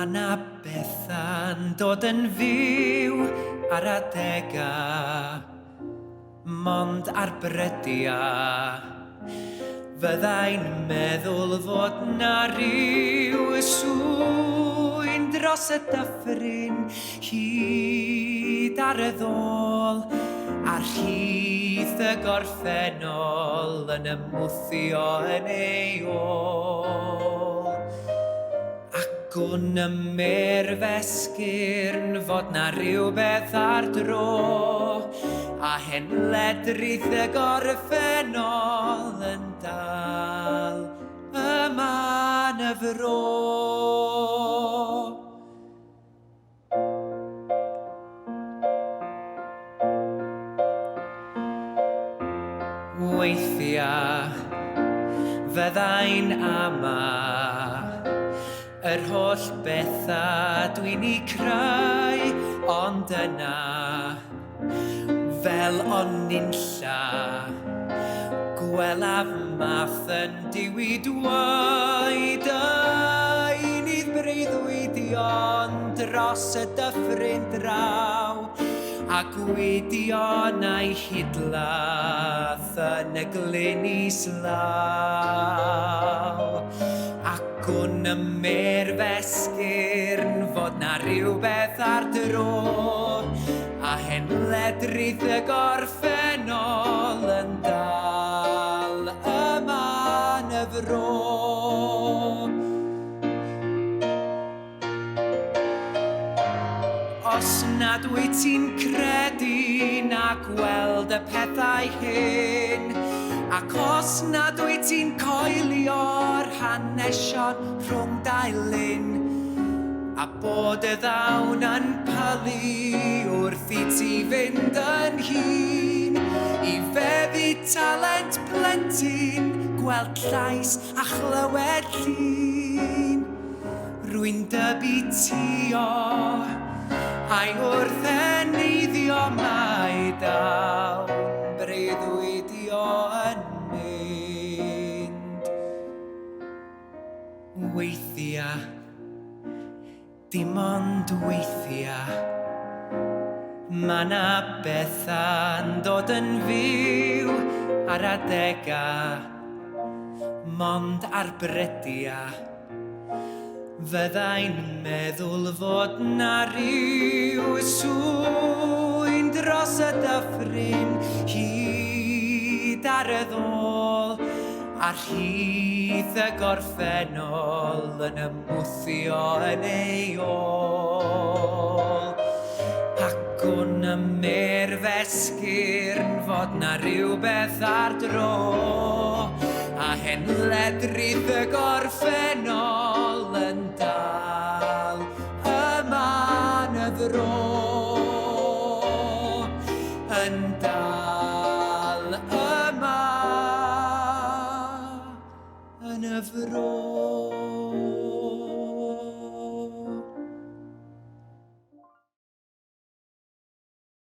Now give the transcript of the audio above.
Ma' 'na betha'n dod yn fyw ar adega, mond ar brydia. Fyddai'n meddwl fod 'na ryw swyn dros y dyffryn, hyd ar y ddôl, ar hyd y gorffennol yn ymwthio yn ei ôl. Ac o'n ymyrfesgyrn fod 'na rywbeth ar dro, a henledrith y gorffennol yn dal yma yn y fro. Weithiau fyddai'n ama yr holl betha dwi'n ei creu, ond yna fel onynlla gwelaf math yn diwydwaid einydd breuddwydion dros y dyffryn draw, a gwydion a'i hidlath yn y glyn islaw. Ac o'n ymyrfesgyrn fod 'na rywbeth ar dro, a henledrith y gorffennol yn dal yma yn y fro. Os nad wyt ti'n credu na gweld y pethau hyn, ac os nad wyt ti'n coelio'r hanesion rhwng dau lyn, a bod y ddawn yn palu wrth i ti fynd yn hyn, i feddu talent plentyn, gweld llais a chlywed llun, rwy'n dybitio a'i wrth eneiddio mae dawn breuddwydio yn mynd. Weithiau, dim ond weithiau, ma' 'na betha'n dod yn fyw ar adega, mond ar brydia. Fyddai'n meddwl fod 'na ryw swyn dros y dyffryn, hyd ar y ddôl, ar hyd y gorffennol yn ymwthio yn ei ôl. Ac o'n ymyrfesgyrn fod 'na rywbeth ar dro, a henledrith y gorffennol